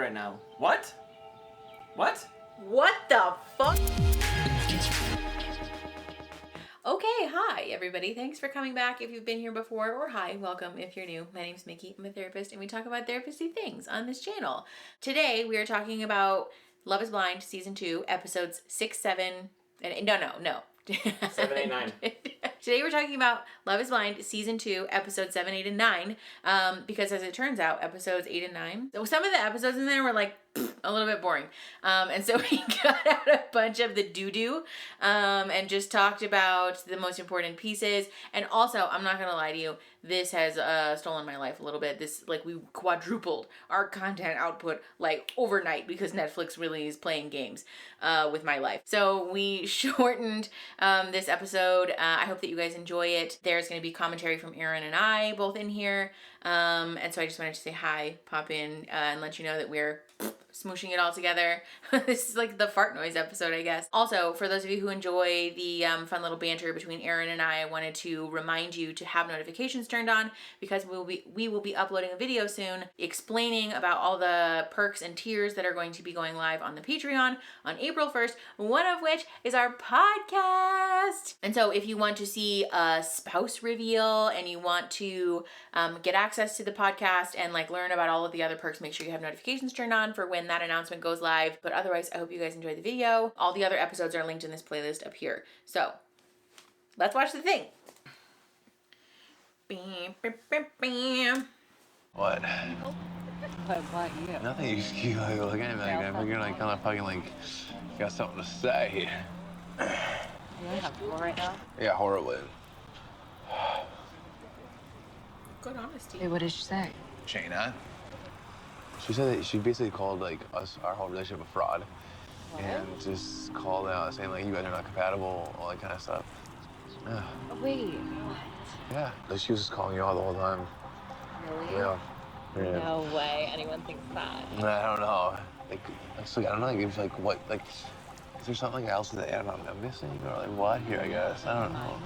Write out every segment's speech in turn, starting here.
right now. What? What? What the fuck? Okay, hi everybody. Thanks for coming back if you've been here before, or hi, welcome if you're new. My name's Mickey. I'm a therapist and we talk about therapist-y things on this channel. Today we are talking about Love is Blind Season 2, episodes 6, 7, and no. 7, 8, 9. Today we're talking about Love is Blind Season 2, episodes 7, 8, and 9, because as it turns out, episodes 8 and 9, so some of the episodes in there were like a little bit boring, and so we got out a bunch of the doo-doo, and just talked about the most important pieces. And also, I'm not gonna lie to you, this has stolen my life a little bit. This, like, we quadrupled our content output like overnight because Netflix really is playing games with my life. So we shortened this episode. I hope that you guys enjoy it. There's going to be commentary from Aaron and I both in here. And so I just wanted to say hi, pop in, and let you know that we're smooshing it all together. This is like the fart noise episode, I guess. Also, for those of you who enjoy the fun little banter between Aaron and I wanted to remind you to have notifications turned on, because we will be uploading a video soon explaining about all the perks and tiers that are going to be going live on the Patreon on April 1st, one of which is our podcast. And so if you want to see a spouse reveal and you want to get access to the podcast and like learn about all of the other perks, make sure you have notifications turned on for when that announcement goes live. But otherwise, I hope you guys enjoyed the video. All the other episodes are linked in this playlist up here. So let's watch the thing. Bam, bam, bam, bam. What? What, you? Nothing. You just keep like looking at me like that. But you're like kind of fucking like got something to say. You uncomfortable right now? Yeah, horribly. Good honesty. Hey, what did she say? Shaina. She said that she basically called like us, our whole relationship, a fraud, and just called out saying like you guys are not compatible, all that kind of stuff. Yeah. Oh, wait, what? Yeah. Like she was just calling you all the whole time. Really? Yeah. Yeah. No way anyone thinks that. I don't know. Like, I don't know. Like, it's like what? Like, is there something else that I'm missing, or like what here? I guess I don't know.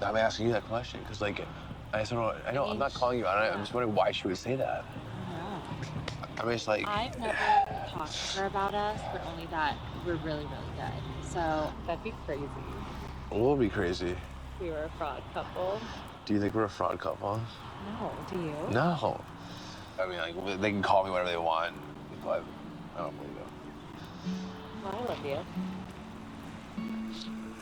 I'm asking you that question because like I just don't know. I know I'm not calling you out. I'm just wondering why she would say that. I'm just like. I've never talked to her about us, but only that we're really, really good. So that'd be crazy. We'll be crazy. We were a fraud couple. Do you think we're a fraud couple? No, do you? No. I mean, like, they can call me whatever they want, but I don't believe it. Well, I love you.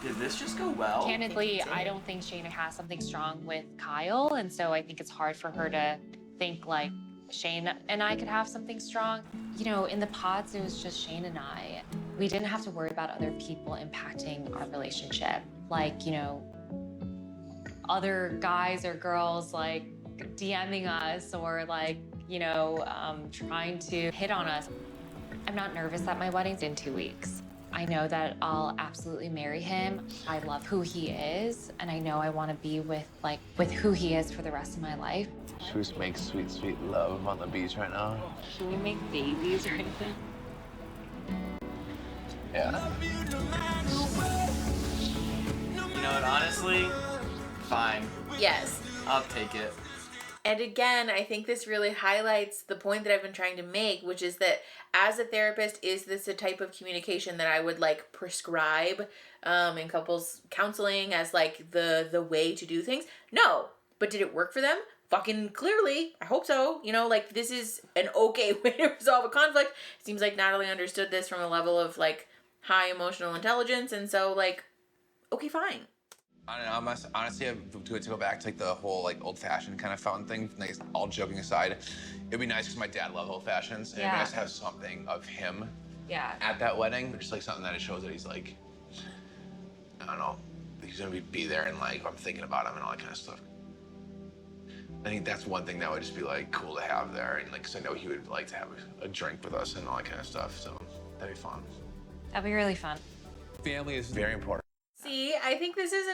Did this just go well? Candidly, I don't think Shayna has something strong with Kyle, and so I think it's hard for her to think like Shayne and I could have something strong. You know, in the pods, it was just Shayne and I. We didn't have to worry about other people impacting our relationship. Like, you know, other guys or girls like DMing us or like, you know, trying to hit on us. I'm not nervous that my wedding's in 2 weeks. I know that I'll absolutely marry him. I love who he is, and I know I want to be with who he is for the rest of my life. Should we just make sweet, sweet love on the beach right now? Should we make babies or anything? Yeah. You know what, honestly, fine. Yes. I'll take it. And again, I think this really highlights the point that I've been trying to make, which is that as a therapist, is this a type of communication that I would like prescribe in couples counseling as like the way to do things? No. But did it work for them? Fucking clearly. I hope so. You know, like this is an okay way to resolve a conflict. It seems like Natalie understood this from a level of like high emotional intelligence. And so like, okay, fine. I don't know. Honestly, to go back to like the whole like old-fashioned kind of fun thing, like, all joking aside, it'd be nice because my dad loved old fashions, and it'd be nice to have something of him at that wedding, just like something that it shows that he's like, I don't know, he's gonna be there and like I'm thinking about him and all that kind of stuff. I think that's one thing that would just be like cool to have there, and like 'cause I know he would like to have a drink with us and all that kind of stuff, so that'd be fun. That'd be really fun. Family is very important. See, I think this is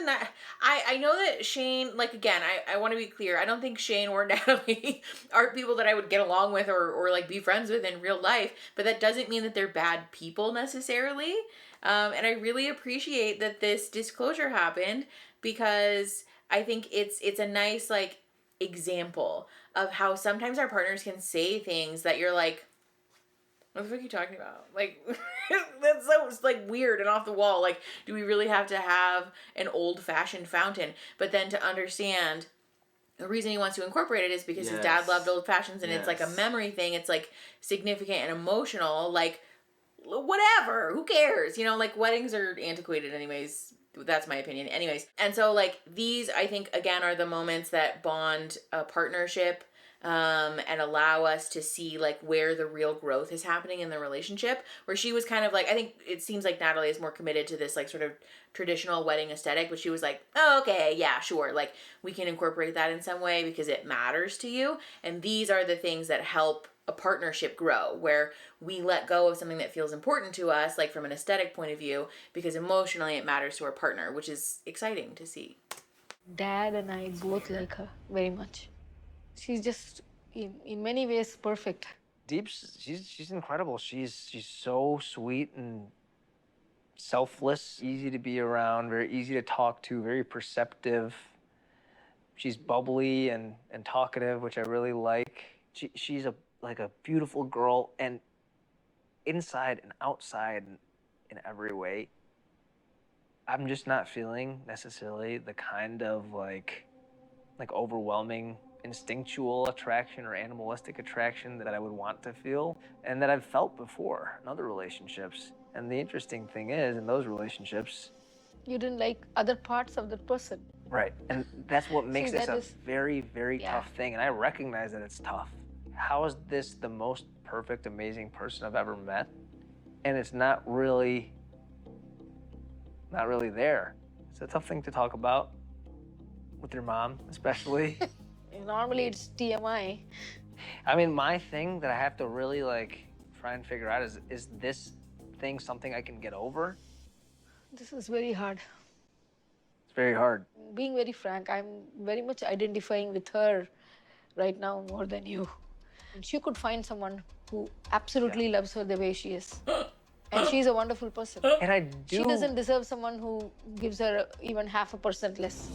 I know that Shayne, like, again, I want to be clear. I don't think Shayne or Natalie are people that I would get along with or like be friends with in real life, but that doesn't mean that they're bad people necessarily. And I really appreciate that this disclosure happened because I think it's a nice, like, example of how sometimes our partners can say things that you're like, What the fuck are you talking about? Like, that's so, like, weird and off the wall. Like, do we really have to have an old-fashioned fountain? But then to understand the reason he wants to incorporate it is because his dad loved old fashions, and it's like a memory thing. It's like significant and emotional. Like, whatever, who cares? You know, like, weddings are antiquated anyways. That's my opinion. Anyways. And so, like, these, I think, again, are the moments that bond a partnership, and allow us to see, like, where the real growth is happening in the relationship, where she was kind of like, I think it seems like Natalie is more committed to this, like, sort of traditional wedding aesthetic, but she was like, oh, okay, yeah, sure, like, we can incorporate that in some way because it matters to you, and these are the things that help a partnership grow, where we let go of something that feels important to us, like from an aesthetic point of view, because emotionally it matters to our partner, which is exciting to see. Dad and I both like her very much. She's just, in many ways, perfect. Deep's, she's incredible. She's so sweet and selfless, easy to be around, very easy to talk to, very perceptive. She's bubbly and talkative, which I really like. She's like a beautiful girl, and inside and outside in every way. I'm just not feeling necessarily the kind of like overwhelming instinctual attraction or animalistic attraction that I would want to feel and that I've felt before in other relationships. And the interesting thing is, in those relationships, you didn't like other parts of the person. Right, and that's what makes this a is, very, very tough thing, and I recognize that it's tough. How is this the most perfect, amazing person I've ever met? And it's not really there. It's a tough thing to talk about with your mom, especially. Normally it's TMI. I mean, my thing that I have to really like try and figure out is this thing something I can get over? This is very hard. It's very hard. Being very frank, I'm very much identifying with her right now more than you. She could find someone who absolutely loves her the way she is. And she's a wonderful person. And I do. She doesn't deserve someone who gives her even 0.5% less.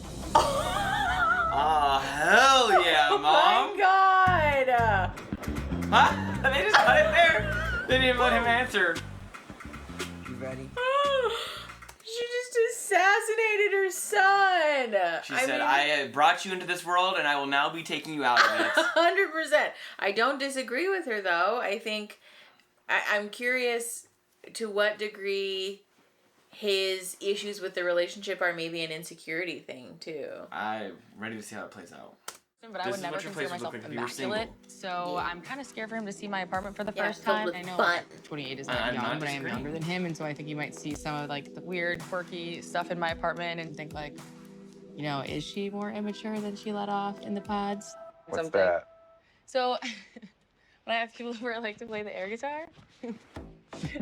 Oh, hell yeah, Mom. Oh my God. Huh? They just cut it there? They didn't even let him answer. You ready? She just assassinated her son. She said, I brought you into this world and I will now be taking you out of it. 100%. I don't disagree with her, though. I think I'm curious to what degree his issues with the relationship are maybe an insecurity thing, too. I'm ready to see how it plays out. But I would never consider myself immaculate, so I'm kind of scared for him to see my apartment for the first filled time. with I know butt. 28 is not young, but I am younger than him, and so I think he might see some of like the weird, quirky stuff in my apartment and think like, you know, is she more immature than she let off in the pods? What's that? So when I have people over, I like to play the air guitar.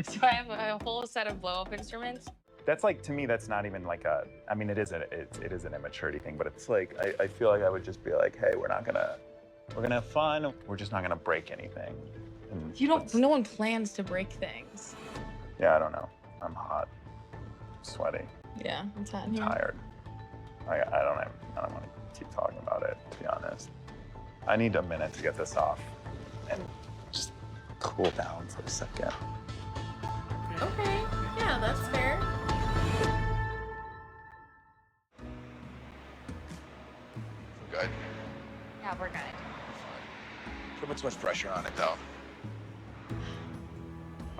So I have a whole set of blow-up instruments. That's like, to me, that's not even like a, I mean, it is an immaturity thing, but it's like, I feel like I would just be like, hey, we're gonna have fun. We're just not gonna break anything. And No one plans to break things. yeah, I don't know. I'm hot, sweaty, Yeah, it's hot in here. tired. I don't want to keep talking about it, to be honest. I need a minute to get this off and just cool down for a second. Okay. Yeah, that's fair. Good. Yeah, we're good. Don't put too much pressure on it, though.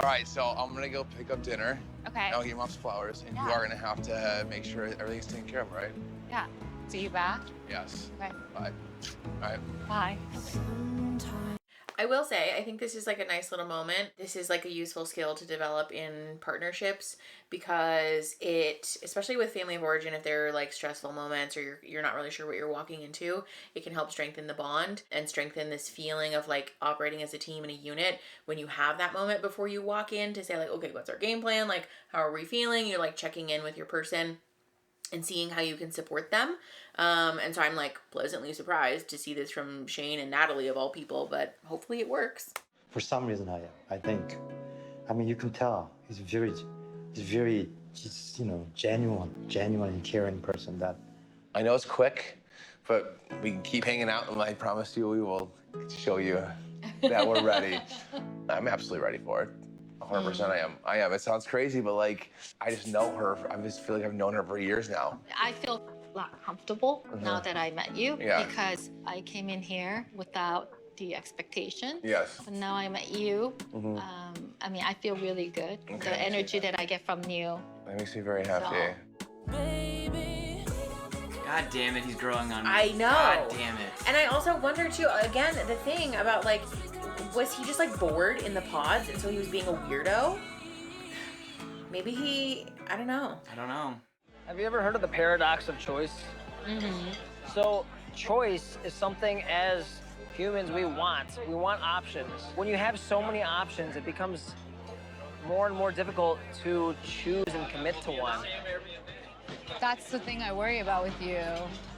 All right, so I'm gonna go pick up dinner. Okay. I'll get your mom's flowers, and you are gonna have to make sure everything's taken care of, right? Yeah. See you back? Yes. Okay. Bye. All right. Bye. I will say, I think this is like a nice little moment. This is like a useful skill to develop in partnerships because it, especially with family of origin, if there are like stressful moments or you're not really sure what you're walking into, it can help strengthen the bond and strengthen this feeling of like operating as a team and a unit when you have that moment before you walk in to say like, okay, what's our game plan? Like, how are we feeling? You're like checking in with your person and seeing how you can support them. And so I'm like pleasantly surprised to see this from Shayne and Natalie of all people, but hopefully it works. For some reason I think, I mean, you can tell he's very, you know, genuine and caring person that. I know it's quick, but we can keep hanging out, and I promise you we will show you that we're ready. I'm absolutely ready for it. 100% I am. It sounds crazy, but like, I just know her. I just feel like I've known her for years now. I feel a lot comfortable now that I met you because I came in here without the expectation. Yes. And now I met you. I mean, I feel really good. Okay. The energy that I get from you. That makes me very happy. God damn it, he's growing on me. I know. God damn it. And I also wonder too, again, the thing about like, was he just like bored in the pods and so he was being a weirdo? Maybe he, I don't know. I don't know. Have you ever heard of the paradox of choice? So choice is something as humans we want. We want options. When you have so many options, it becomes more and more difficult to choose and commit to one. That's the thing I worry about with you.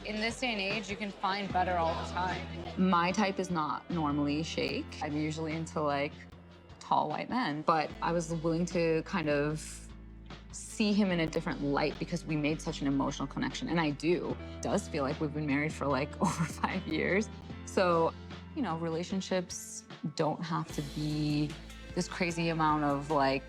In this day and age, you can find better all the time. My type is not normally Shake. I'm usually into like tall white men, but I was willing to kind of see him in a different light because we made such an emotional connection, and I do. It does feel like we've been married for like over 5 years. So, you know, relationships don't have to be this crazy amount of like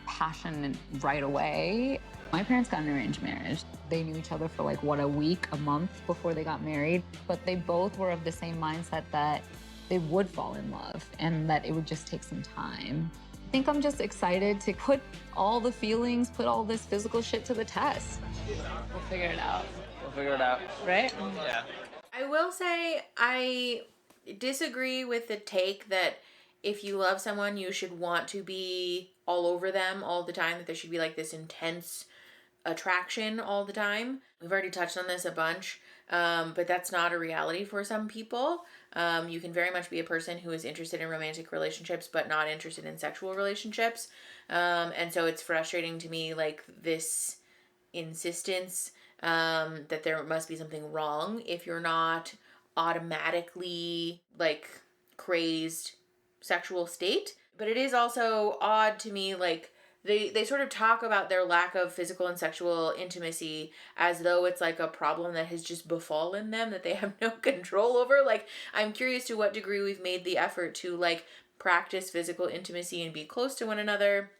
passion right away. My parents got an arranged marriage. They knew each other for like, what, a week, a month before they got married. But they both were of the same mindset that they would fall in love and that it would just take some time. I think I'm just excited to put all the feelings, put all this physical shit to the test. We'll figure it out. We'll figure it out. Right? Yeah. I will say I disagree with the take that if you love someone, you should want to be all over them all the time, that there should be like this intense attraction all the time. We've already touched on this a bunch, but that's not a reality for some people. You can very much be a person who is interested in romantic relationships but not interested in sexual relationships. And so it's frustrating to me, like this insistence that there must be something wrong if you're not automatically like crazed sexual state. But it is also odd to me, like they sort of talk about their lack of physical and sexual intimacy as though it's like a problem that has just befallen them that they have no control over. Like, I'm curious to what degree we've made the effort to like practice physical intimacy and be close to one another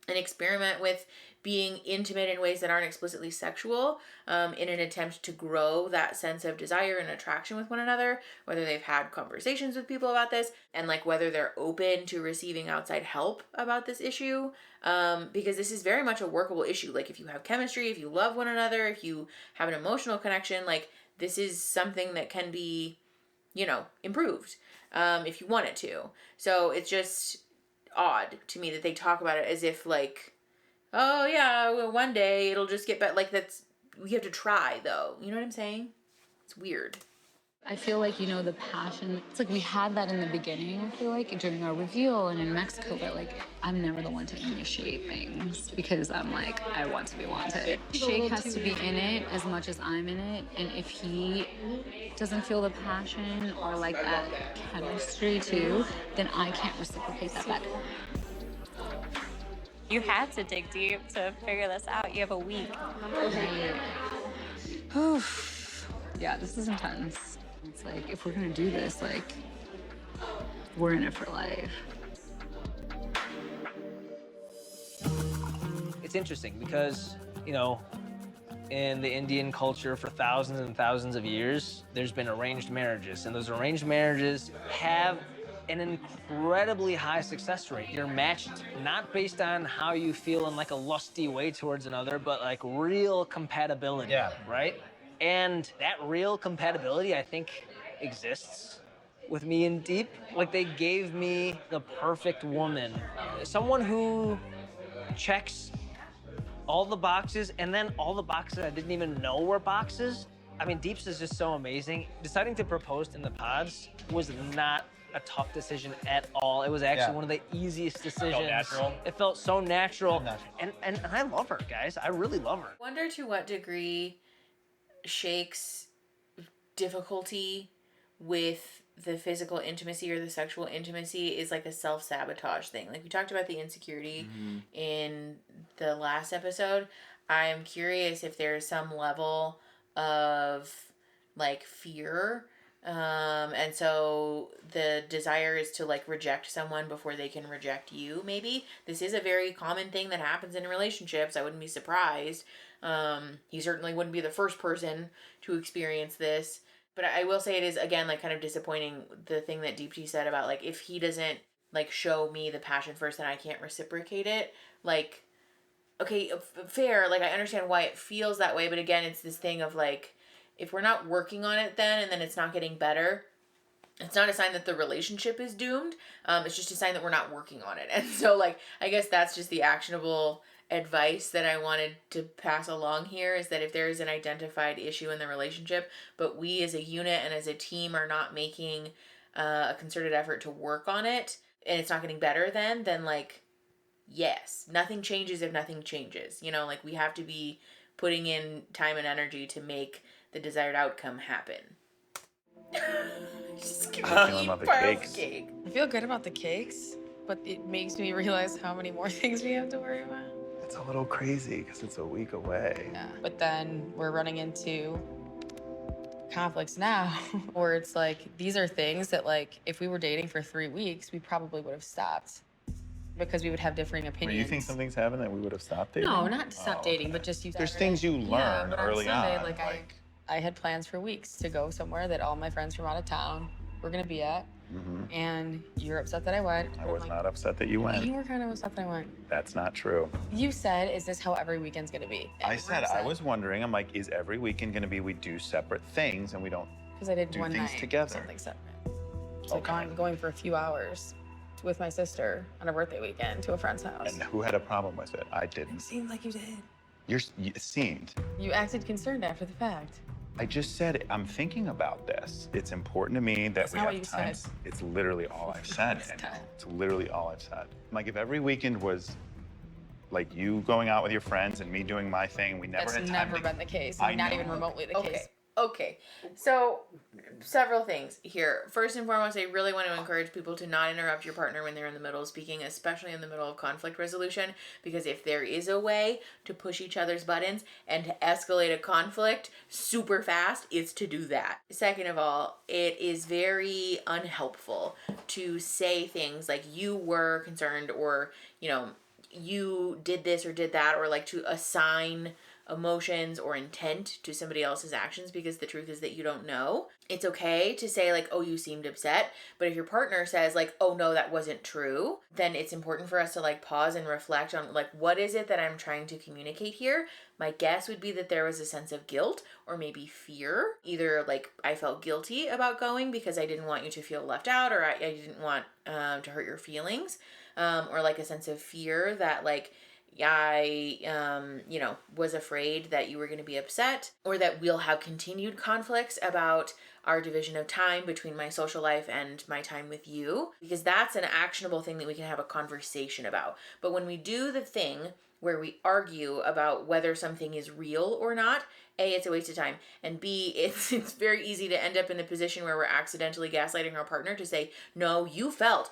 and experiment with being intimate in ways that aren't explicitly sexual, in an attempt to grow that sense of desire and attraction with one another, whether they've had conversations with people about this, and like whether they're open to receiving outside help about this issue, because this is very much a workable issue. Like, if you have chemistry, if you love one another, if you have an emotional connection, like this is something that can be, you know, improved, if you want it to. So it's just odd to me that they talk about it as if like, oh yeah, well, one day it'll just get better. Like, that's, we have to try though. You know what I'm saying? It's weird. I feel like, you know, the passion, it's like we had that in the beginning, I feel like, during our reveal and in Mexico, but like, I'm never the one to initiate things because I'm like, I want to be wanted. Shake has to be in it as much as I'm in it, and if he doesn't feel the passion or like that chemistry too, then I can't reciprocate that back. You had to dig deep to figure this out. You have a week. Yeah, this is intense. It's like, if we're gonna do this, like, we're in it for life. It's interesting because, you know, in the Indian culture for thousands and thousands of years, there's been arranged marriages, and those arranged marriages have an incredibly high success rate. You're matched not based on how you feel in like a lusty way towards another, but like real compatibility, right? And that real compatibility, I think, exists with me and Deep. Like, they gave me the perfect woman. Someone who checks all the boxes, and then all the boxes I didn't even know were boxes. I mean, Deep's is just so amazing. Deciding to propose in the pods was not a tough decision at all. It was actually one of the easiest decisions. It felt natural. It felt so natural. And I love her, guys. I really love her. I wonder to what degree Shake's difficulty with the physical intimacy or the sexual intimacy is like a self-sabotage thing. Like, we talked about the insecurity in the last episode. I'm curious if there's some level of like fear And so the desire is to like reject someone before they can reject you, maybe. This is a very common thing that happens in relationships. I wouldn't be surprised. He certainly wouldn't be the first person to experience this. But I will say it is, again, like kind of disappointing, the thing that Deepti said about like, if he doesn't like show me the passion first, then I can't reciprocate it. Like, okay, fair. Like, I understand why it feels that way. But again, it's this thing of like, if we're not working on it then, and then it's not getting better, it's not a sign that the relationship is doomed. It's just a sign that we're not working on it. And so, like, I guess that's just the actionable advice that I wanted to pass along here, is that if there is an identified issue in the relationship, but we as a unit and as a team are not making a concerted effort to work on it, and it's not getting better then like, yes, nothing changes if nothing changes. You know, like, we have to be putting in time and energy to make the desired outcome happen. Just give me cake. I feel good about the cakes, but it makes me realize how many more things we have to worry about. It's a little crazy because it's a week away. Yeah, but then we're running into conflicts now where it's like, these are things that like, if we were dating for 3 weeks, we probably would have stopped because we would have differing opinions. Well, you think something's happened that we would have stopped dating? No, not stop dating, but just you. There's things you learn early Sunday, on. Like I had plans for weeks to go somewhere that all my friends from out of town were gonna be at. And you're upset that I went. I was not upset that you went. You were kind of upset that I went. That's not true. You said, is this how every weekend's gonna be? And I said, I was wondering, I'm like, is every weekend gonna be we do separate things and we don't Because I did do one things night, together? something separate. It's like going for a few hours with my sister on a birthday weekend to a friend's house. And who had a problem with it? I didn't. It seemed like you did. It seemed. You acted concerned after the fact. I just said, I'm thinking about this. It's important to me that we have time. It's literally all I've said. It's literally all I've said. Like, if every weekend was like you going out with your friends and me doing my thing, we never had time. That's never been the case. Not even remotely the case. Okay, so several things here. First and foremost, I really want to encourage people to not interrupt your partner when they're in the middle of speaking, especially in the middle of conflict resolution, because if there is a way to push each other's buttons and to escalate a conflict super fast, it's to do that. Second of all, it is very unhelpful to say things like you were concerned, or, you know, you did this or did that, or like to assign emotions or intent to somebody else's actions, because the truth is that you don't know. It's okay to say like, oh, you seemed upset, but if your partner says like, oh no, that wasn't true, then it's important for us to like pause and reflect on like, what is it that I'm trying to communicate here? My guess would be that there was a sense of guilt or maybe fear. Either like I felt guilty about going because I didn't want you to feel left out, or I didn't want to hurt your feelings, or like a sense of fear that like I, was afraid that you were going to be upset, or that we'll have continued conflicts about our division of time between my social life and my time with you, because that's an actionable thing that we can have a conversation about. But when we do the thing where we argue about whether something is real or not, A, it's a waste of time, and B, it's very easy to end up in the position where we're accidentally gaslighting our partner to say, no, you felt,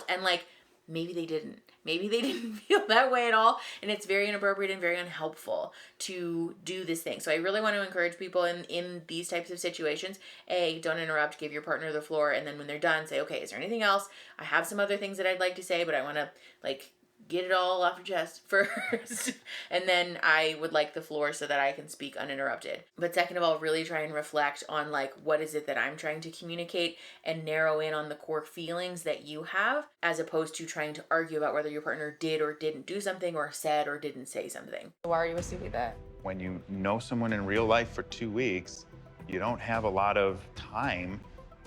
and like, maybe they didn't. Maybe they didn't feel that way at all, and it's very inappropriate and very unhelpful to do this thing. So I really want to encourage people in these types of situations, A, don't interrupt, give your partner the floor, and then when they're done, say, okay, is there anything else? I have some other things that I'd like to say, but I want to, like, get it all off your chest first, and then I would like the floor so that I can speak uninterrupted. But second of all, really try and reflect on like, what is it that I'm trying to communicate, and narrow in on the core feelings that you have, as opposed to trying to argue about whether your partner did or didn't do something, or said or didn't say something. Why are you assuming that? When you know someone in real life for 2 weeks, you don't have a lot of time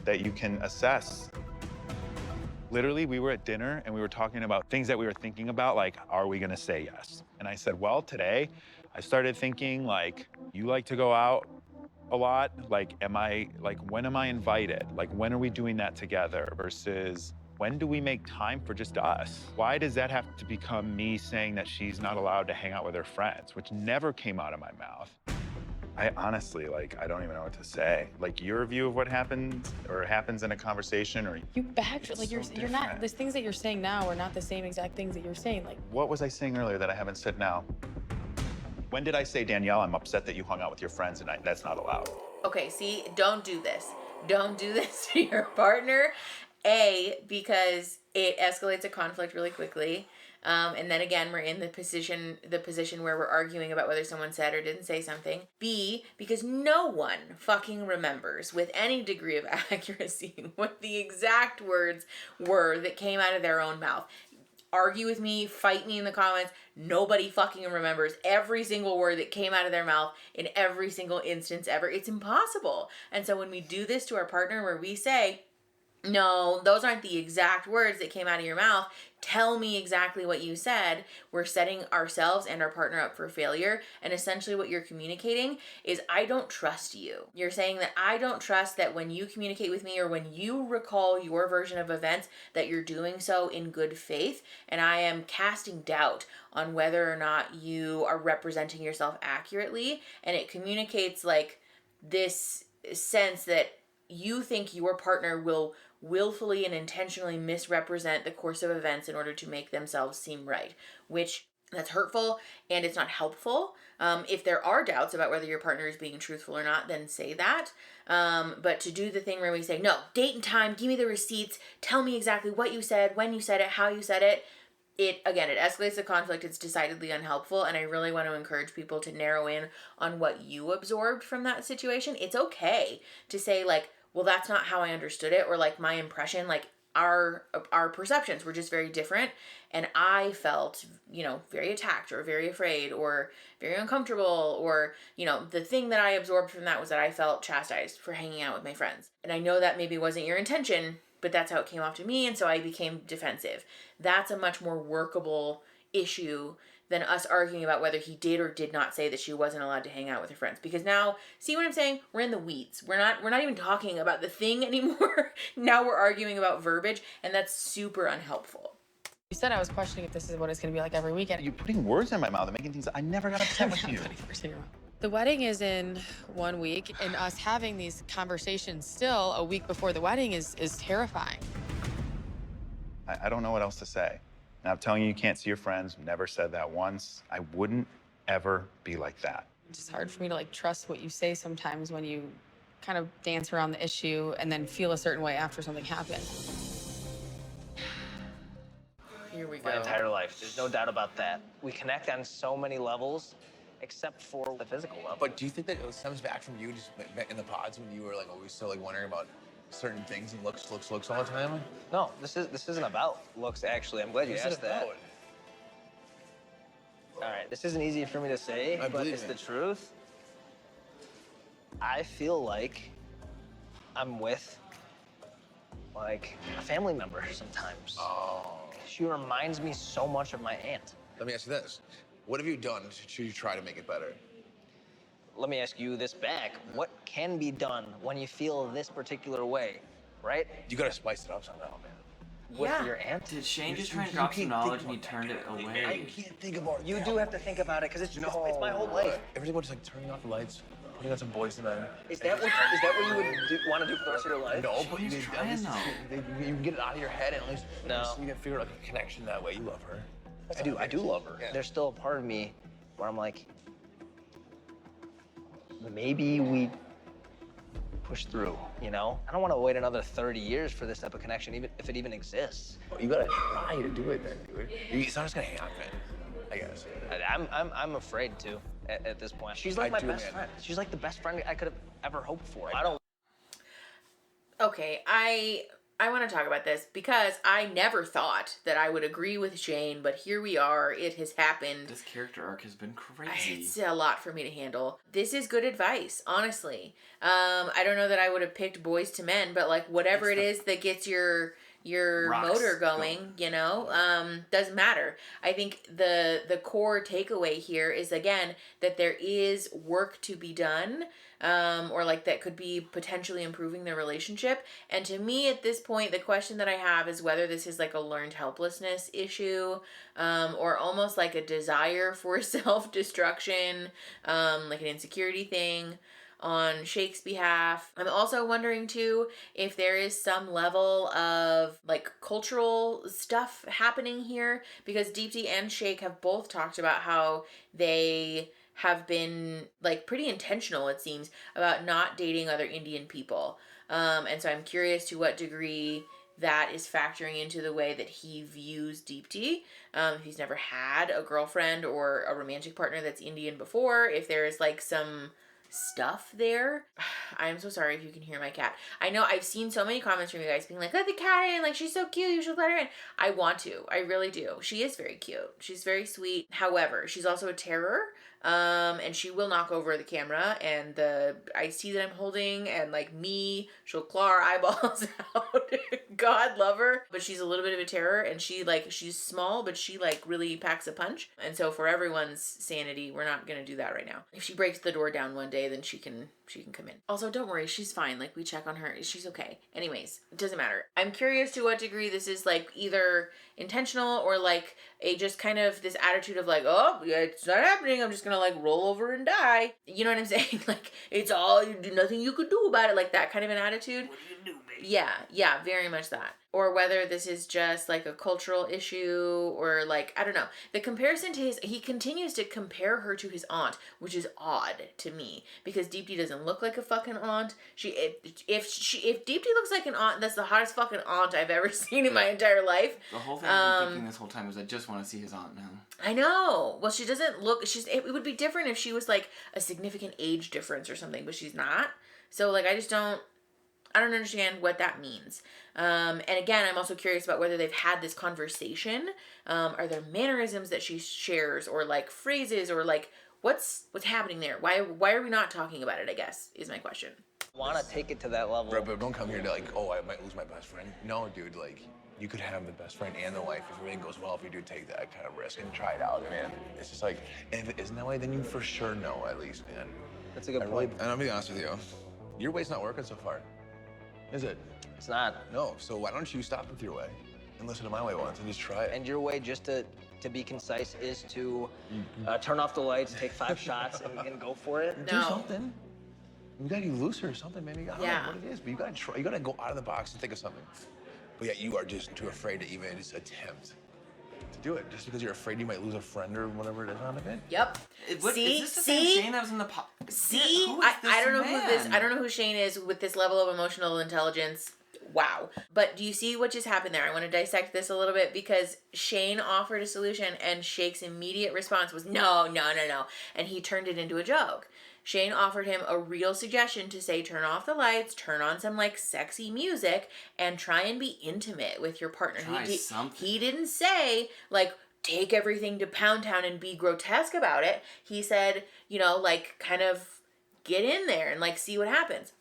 that you can assess. Literally, we were at dinner and we were talking about things that we were thinking about, like, are we gonna say yes? And I said, well, today I started thinking, like, you like to go out a lot. Like, when am I invited? Like, when are we doing that together versus when do we make time for just us? Why does that have to become me saying that she's not allowed to hang out with her friends, which never came out of my mouth? I honestly, I don't even know what to say. Like, your view of what happens in a conversation, or you backtrack, like, you're not, the things that you're saying now are not the same exact things that you're saying. Like, what was I saying earlier that I haven't said now? When did I say, Danielle, I'm upset that you hung out with your friends and that's not allowed? Okay, see, don't do this. Don't do this to your partner. A, because it escalates a conflict really quickly. And then again, we're in the position where we're arguing about whether someone said or didn't say something. B, because no one fucking remembers with any degree of accuracy what the exact words were that came out of their own mouth. Argue with me, fight me in the comments. Nobody fucking remembers every single word that came out of their mouth in every single instance ever. It's impossible. And so when we do this to our partner where we say, no, those aren't the exact words that came out of your mouth. Tell me exactly what you said. We're setting ourselves and our partner up for failure. And essentially what you're communicating is, I don't trust you. You're saying that I don't trust that when you communicate with me or when you recall your version of events, that you're doing so in good faith. And I am casting doubt on whether or not you are representing yourself accurately. And it communicates like this sense that you think your partner will willfully and intentionally misrepresent the course of events in order to make themselves seem right, which that's hurtful and it's not helpful. If there are doubts about whether your partner is being truthful or not, then say that. But to do the thing where we say, no, date and time, give me the receipts, tell me exactly what you said, when you said it, how you said it, it escalates the conflict. It's decidedly unhelpful. And I really want to encourage people to narrow in on what you absorbed from that situation. It's okay to say like, well, that's not how I understood it, or like my impression, like our perceptions were just very different, and I felt, very attacked or very afraid or very uncomfortable, or, the thing that I absorbed from that was that I felt chastised for hanging out with my friends. And I know that maybe wasn't your intention, but that's how it came off to me, and so I became defensive. That's a much more workable issue than us arguing about whether he did or did not say that she wasn't allowed to hang out with her friends. Because now, see what I'm saying? We're in the weeds. We're not even talking about the thing anymore. Now we're arguing about verbiage, and that's super unhelpful. You said I was questioning if this is what it's going to be like every weekend. You're putting words in my mouth and making things I never got upset with you. The wedding is in 1 week, and us having these conversations still a week before the wedding is terrifying. I don't know what else to say. And I'm telling you, you can't see your friends. Never said that once. I wouldn't ever be like that. It's just hard for me to trust what you say sometimes when you kind of dance around the issue and then feel a certain way after something happened. Here we go. My entire life. There's no doubt about that. We connect on so many levels, except for the physical level. But do you think that it stems back from you just in the pods when you were always so wondering about certain things and looks all the time? No, this isn't about looks, actually. I'm glad you asked that. All right, this isn't easy for me to say, but it's the truth. I feel like I'm with, a family member sometimes. Oh. She reminds me so much of my aunt. Let me ask you this. What have you done to try to make it better? Let me ask you this back. What can be done when you feel this particular way, right? You gotta spice it up somehow, man. With your aunt? Did Shayne just try and drop some knowledge and he turned it away? I can't think about it. You do have to think about it, because it's my whole life. Everybody's turning off the lights, putting on some Boys and Men. Is that what you would want to do for the rest of your life? No, but She's trying though. You can get it out of your head and at least you can figure out a connection that way. You love her. I do love her. Yeah. There's still a part of me where I'm like, maybe we push through, I don't want to wait another 30 years for this type of connection, even if it even exists. Well, you gotta try to do it then, dude. It's not just gonna happen, I guess. I'm afraid to at this point. She's like my best friend. She's like the best friend I could have ever hoped for. I don't. Okay, I want to talk about this because I never thought that I would agree with Shayne, but here we are. It has happened. This character arc has been crazy. It's a lot for me to handle. This is good advice, honestly. I don't know that I would have picked Boys to Men, but whatever it is that gets your motor going, doesn't matter. I think the core takeaway here is, again, that there is work to be done, or that could be potentially improving the relationship. And to me at this point, the question that I have is whether this is a learned helplessness issue, or almost a desire for self-destruction, an insecurity thing on Shake's behalf. I'm also wondering too if there is some level of cultural stuff happening here, because Deepti and Shake have both talked about how they have been like pretty intentional, it seems, about not dating other Indian people. And so I'm curious to what degree that is factoring into the way that he views Deepti. If he's never had a girlfriend or a romantic partner that's Indian before, if there's like some stuff there. I am so sorry if you can hear my cat. I know I've seen so many comments from you guys being like, let the cat in, like she's so cute, you should let her in. I want to, I really do. She is very cute. She's very sweet. However, she's also a terror. And she will knock over the camera and the iced tea that I'm holding, and like me, she'll claw our eyeballs out. God love her. But she's a little bit of a terror, and she's small, but she like really packs a punch. And so for everyone's sanity, we're not gonna do that right now. If she breaks the door down one day, then she can come in. Also, don't worry, she's fine. Like we check on her, she's okay. Anyways, it doesn't matter. I'm curious to what degree this is like either intentional or like a just kind of this attitude of like, oh yeah, it's not happening, I'm just gonna like roll over and die. You know what I'm saying? Like it's all, nothing you could do about it, like that kind of an attitude. What do you do, baby? Yeah, very much that. Or whether this is just like a cultural issue, or like, I don't know. The comparison to he continues to compare her to his aunt, which is odd to me because Deepti doesn't look like a fucking aunt. If Deepti looks like an aunt, that's the hottest fucking aunt I've ever seen in my entire life. The whole thing I've been thinking this whole time was I just want to see his aunt now. I know. Well, she doesn't look, it would be different if she was like a significant age difference or something, but she's not. So like, I don't understand what that means. And again, I'm also curious about whether they've had this conversation. Are there mannerisms that she shares, or like phrases, or like what's happening there? Why are we not talking about it, I guess, is my question. Want to take it to that level. Bro, but don't come here to like, oh, I might lose my best friend. No, dude, like, you could have the best friend and the wife if everything goes well, if you do take that kind of risk and try it out, man. It's just like, and if it isn't that way, then you for sure know, at least, man. That's a good point. And I'll be honest with you, your way's not working so far. Is it? It's not. No, so why don't you stop with your way and listen to my way once and just try it. And your way, just to be concise, is to turn off the lights, take 5 shots, and go for it? No. Do something. You gotta get looser or something, maybe. I don't know what it is, but you gotta try. You gotta go out of the box and think of something. But yet you are just too afraid to even just attempt to do it, just because you're afraid you might lose a friend or whatever it is on it. Yep. See? Is this the same Shayne that was in the See? I don't know who this. I don't know who Shayne is with this level of emotional intelligence. Wow. But do you see what just happened there? I want to dissect this a little bit because Shayne offered a solution and Shake's immediate response was no. And he turned it into a joke. Shayne offered him a real suggestion to say, turn off the lights, turn on some like sexy music, and try and be intimate with your partner. He didn't say like, take everything to Pound Town and be grotesque about it. He said, you know, like kind of get in there and like see what happens.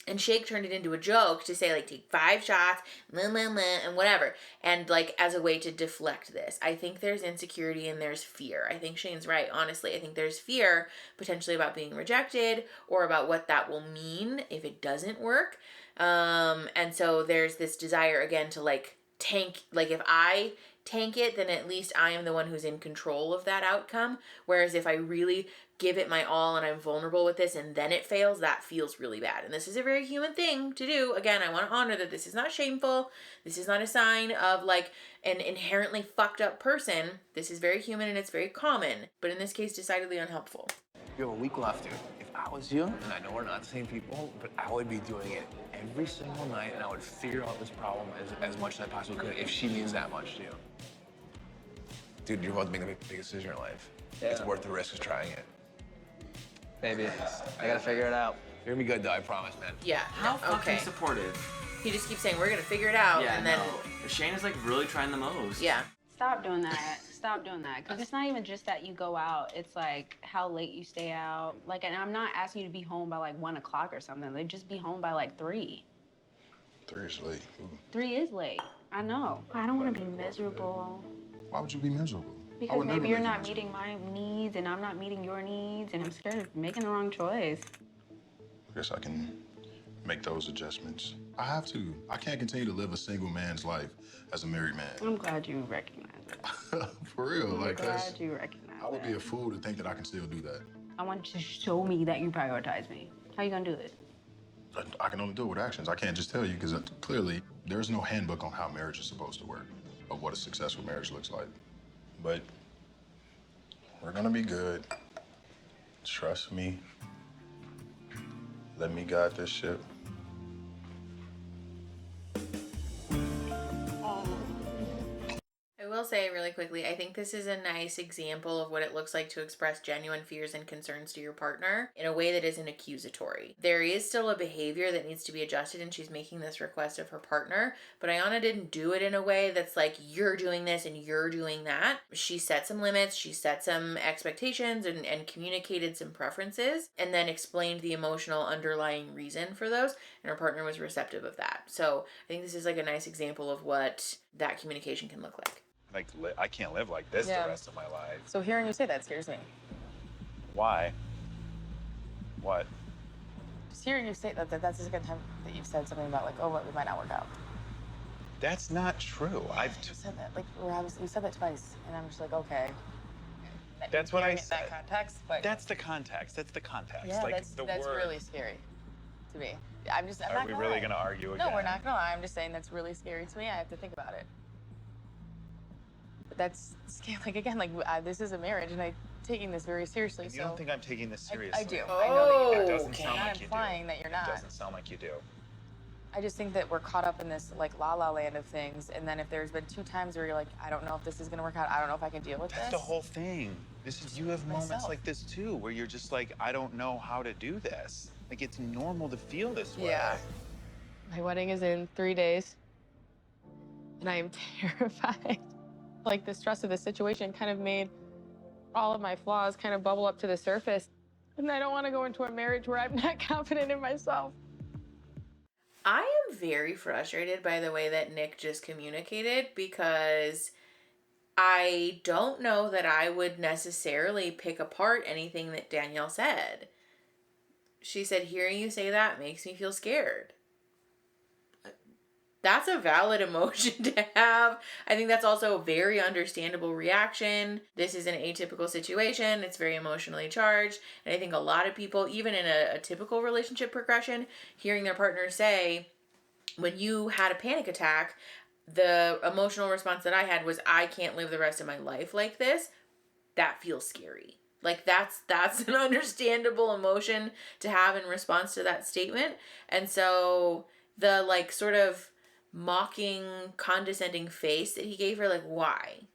And Shake turned it into a joke to say like, take 5 shots, and whatever. And like as a way to deflect this. I think there's insecurity and there's fear. I think Shayne's right, honestly. I think there's fear potentially about being rejected or about what that will mean if it doesn't work. And so there's this desire again to like tank, like if I tank it, then at least I am the one who's in control of that outcome. Whereas if I really give it my all and I'm vulnerable with this and then it fails, that feels really bad. And this is a very human thing to do. Again, I want to honor that this is not shameful. This is not a sign of like an inherently fucked up person. This is very human and it's very common, but in this case, decidedly unhelpful. You have a week left, dude. If I was you, and I know we're not the same people, but I would be doing it every single night and I would figure out this problem as much as I possibly could if she means that much to you. Dude, you're about to make the biggest decision in your life. Yeah. It's worth the risk of trying it. Maybe. I gotta figure it out. You're gonna be good though, I promise, man. Yeah. How fucking supportive. He just keeps saying, we're gonna figure it out. Yeah, and then Shayne is like really trying the most. Yeah. Stop doing that. Stop doing that. Because it's not even just that you go out. It's like how late you stay out. Like, and I'm not asking you to be home by like 1 o'clock or something. Like, just be home by like 3. 3 is late. Ooh. 3 is late. I know. I don't want to be miserable. Why would you be miserable? Because maybe you're not meeting my needs and I'm not meeting your needs and I'm scared of making the wrong choice. I guess I can make those adjustments. I have to. I can't continue to live a single man's life as a married man. I'm glad you recognize it. For real, I'm like glad you recognize I would be a fool to think that I can still do that. I want you to show me that you prioritize me. How you gonna do it? I can only do it with actions. I can't just tell you because clearly there's no handbook on how marriage is supposed to work or what a successful marriage looks like. But we're gonna be good. trust me. Let me guide this ship. I will say really quickly, I think this is a nice example of what it looks like to express genuine fears and concerns to your partner in a way that isn't accusatory. There is still a behavior that needs to be adjusted, and she's making this request of her partner, but Ayana didn't do it in a way that's like, you're doing this and you're doing that. She set some limits, she set some expectations and communicated some preferences, and then explained the emotional underlying reason for those, and her partner was receptive of that. So I think this is like a nice example of what that communication can look like. Like, I can't live like this the rest of my life. So hearing you say that scares me. Why? What? Just hearing you say that, that's the second time that you've said something about like, oh, what, we might not work out. That's not true. You said that, like, you said that twice, and I'm just like, okay. That's what I said. That context, but that's the context. That's the context. yeah, like that's word. really scary to me. I'm Are not we gonna really lie. gonna argue again? No, we're not gonna lie. I'm just saying that's really scary to me. I have to think about it. But that's scary. Like again, like this is a marriage, and I'm taking this very seriously. And you don't think I'm taking this seriously? I do. I know that you do. It doesn't sound I'm not like you do. implying that you're not. It doesn't sound like you do. I just think that we're caught up in this like la la land of things, and then if there's been 2 times where you're like, I don't know if this is gonna work out. I don't know if I can deal with this. That's the whole thing. You have moments like this too, where you're just like, I don't know how to do this. Like it's normal to feel this way. Yeah. My wedding is in 3 days, and I am terrified. Like the stress of the situation kind of made all of my flaws kind of bubble up to the surface, and I don't want to go into a marriage where I'm not confident in myself. I am very frustrated by the way that Nick just communicated, because I don't know that I would necessarily pick apart anything that Danielle said. She said, hearing you say that makes me feel scared. That's a valid emotion to have. I think that's also a very understandable reaction. This is an atypical situation. It's very emotionally charged. And I think a lot of people, even in a typical relationship progression, hearing their partner say, when you had a panic attack, the emotional response that I had was, I can't live the rest of my life like this. That feels scary. Like that's an understandable emotion to have in response to that statement. And so the like sort of mocking, condescending face that he gave her, like, why,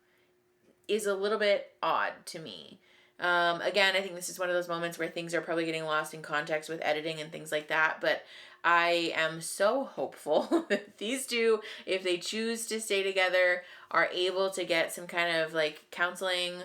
is a little bit odd to me. Again, I think this is one of those moments where things are probably getting lost in context with editing and things like that, but I am so hopeful that these two, if they choose to stay together, are able to get some kind of like counseling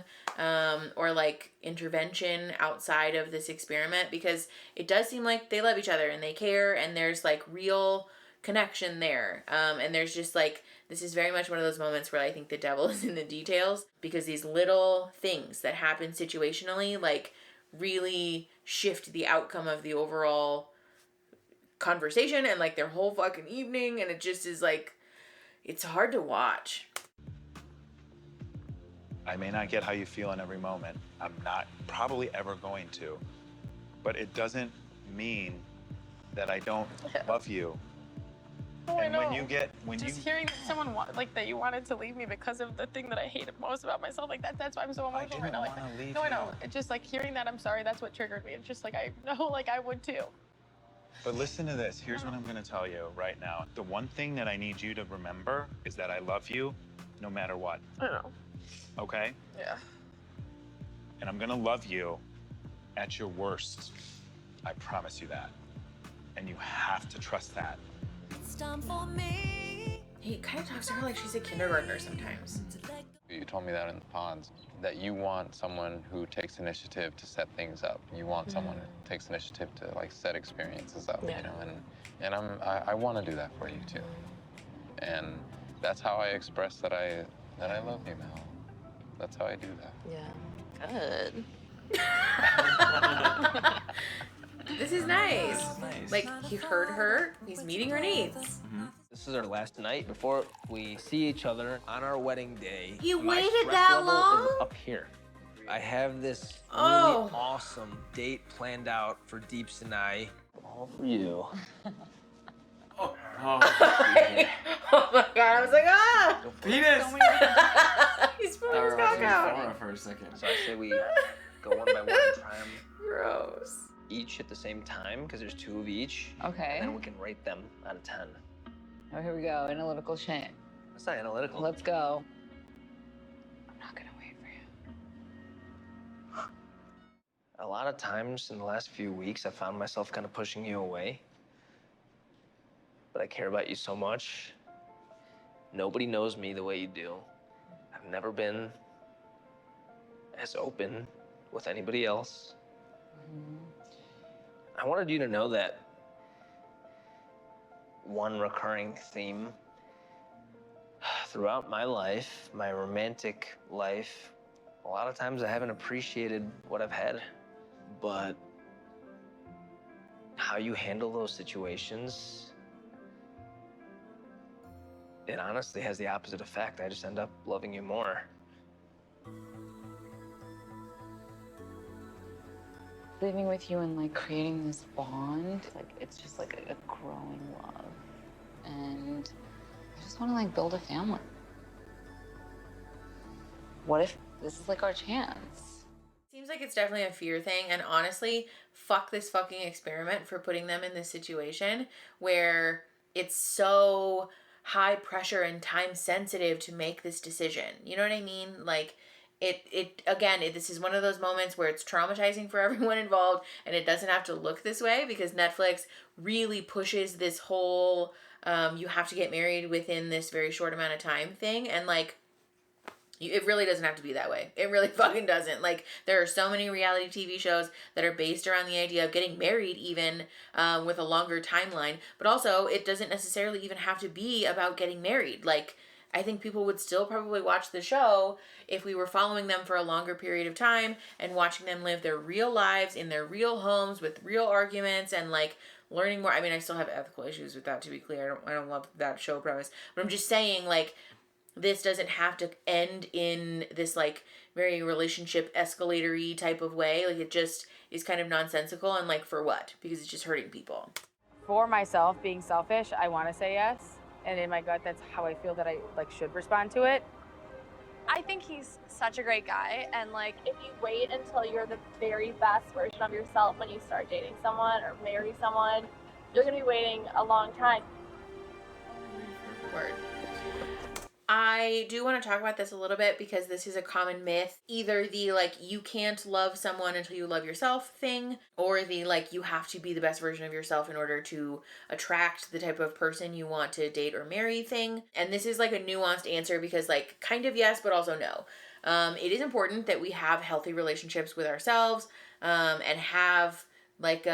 or like intervention outside of this experiment, because it does seem like they love each other and they care, and there's like real connection there. And there's just like, this is very much one of those moments where I think the devil is in the details, because these little things that happen situationally like really shift the outcome of the overall conversation and like their whole fucking evening, and it just is like, it's hard to watch. I may not get how you feel in every moment. I'm not probably ever going to, but it doesn't mean that I don't love you. Oh, and I know. when just hearing that someone like that you wanted to leave me because of the thing that I hated most about myself, like that's why I'm so emotional right now. Like, no, I know. It's just like hearing that I'm sorry, that's what triggered me. It's just like I know, like I would too. But listen to this. Here's what I'm going to tell you right now. The one thing that I need you to remember is that I love you no matter what. I know. Okay? Yeah. And I'm going to love you at your worst. I promise you that. And you have to trust that. It's time for me. He kind of talks to her like she's a kindergartner sometimes. You told me that in the pods, that you want someone who takes initiative to set things up. You want someone who takes initiative to like set experiences up, you know, and I want to do that for you too. And that's how I express that I love you, Mel. That's how I do that. Yeah. Good. This is nice. Like, he heard her, he's meeting her needs. This is our last night before we see each other on our wedding day. You My waited stress that level long? is up here. I have this really awesome date planned out for Deeps and I. All for you. Oh my god, I was like, penis! He's pulling his cock out. For a second. So I say we go one by one and try them. Gross. Each at the same time, because there's 2 of each. Okay. And then we can rate them out of 10. Oh, here we go. Analytical Shayne. That's not analytical. Let's go. I'm not gonna wait for you. A lot of times in the last few weeks, I found myself kind of pushing you away. But I care about you so much. Nobody knows me the way you do. I've never been as open with anybody else. I wanted you to know that one recurring theme throughout my life, my romantic life, a lot of times I haven't appreciated what I've had, but how you handle those situations, it honestly has the opposite effect. I just end up loving you more. Living with you and like creating this bond, like it's just like a growing love. And I just want to like build a family. What if this is like our chance? Seems like it's definitely a fear thing, and honestly, fuck this fucking experiment for putting them in this situation where it's so high pressure and time sensitive to make this decision. You know what I mean? Like, this is one of those moments where it's traumatizing for everyone involved, and it doesn't have to look this way because Netflix really pushes this whole you have to get married within this very short amount of time thing, and like it really doesn't have to be that way. It really fucking doesn't. Like, there are so many reality TV shows that are based around the idea of getting married even with a longer timeline, but also it doesn't necessarily even have to be about getting married. Like, I think people would still probably watch the show if we were following them for a longer period of time and watching them live their real lives in their real homes with real arguments and like learning more. I mean, I still have ethical issues with that, to be clear. I don't love that show premise, but I'm just saying, like, this doesn't have to end in this like very relationship escalatory type of way. Like, it just is kind of nonsensical, and like, for what? Because it's just hurting people. For myself, being selfish, I want to say yes. And in my gut, that's how I feel that I like should respond to it. I think he's such a great guy, and like if you wait until you're the very best version of yourself when you start dating someone or marry someone, you're gonna be waiting a long time. Word. I do want to talk about this a little bit because this is a common myth. Either the like you can't love someone until you love yourself thing, or the like you have to be the best version of yourself in order to attract the type of person you want to date or marry thing. And this is like a nuanced answer because like kind of yes, but also no. It is important that we have healthy relationships with ourselves and have like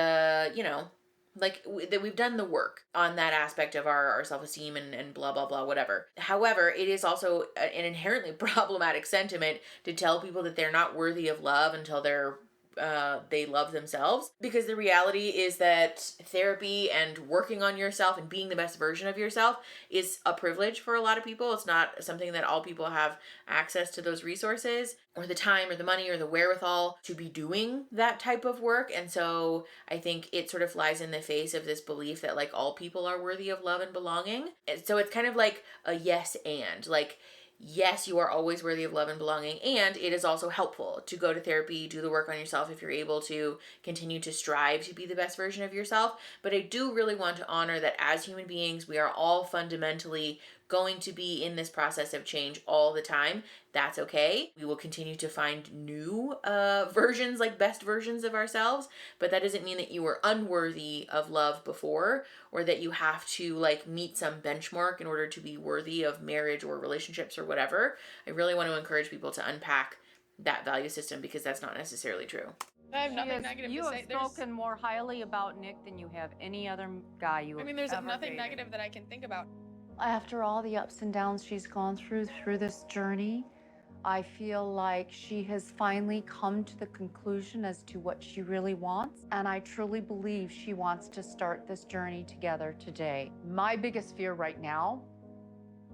that we've done the work on that aspect of our self-esteem and blah, blah, blah, whatever. However, it is also an inherently problematic sentiment to tell people that they're not worthy of love until they love themselves, because the reality is that therapy and working on yourself and being the best version of yourself is a privilege for a lot of people. It's not something that all people have access to those resources or the time or the money or the wherewithal to be doing that type of work. And so I think it sort of flies in the face of this belief that like all people are worthy of love and belonging. And so it's kind of like a yes and like, yes, you are always worthy of love and belonging, and it is also helpful to go to therapy, do the work on yourself if you're able to continue to strive to be the best version of yourself. But I do really want to honor that as human beings, we are all fundamentally going to be in this process of change all the time. That's okay. We will continue to find new versions, like best versions of ourselves, but that doesn't mean that you were unworthy of love before, or that you have to like meet some benchmark in order to be worthy of marriage or relationships or whatever. I really want to encourage people to unpack that value system because that's not necessarily true. I have nothing negative to say. You have spoken more highly about Nick than you have any other guy you have there's ever nothing dated. negative that I can think about. After all the ups and downs she's gone through this journey, I feel like she has finally come to the conclusion as to what she really wants, and I truly believe she wants to start this journey together today. My biggest fear right now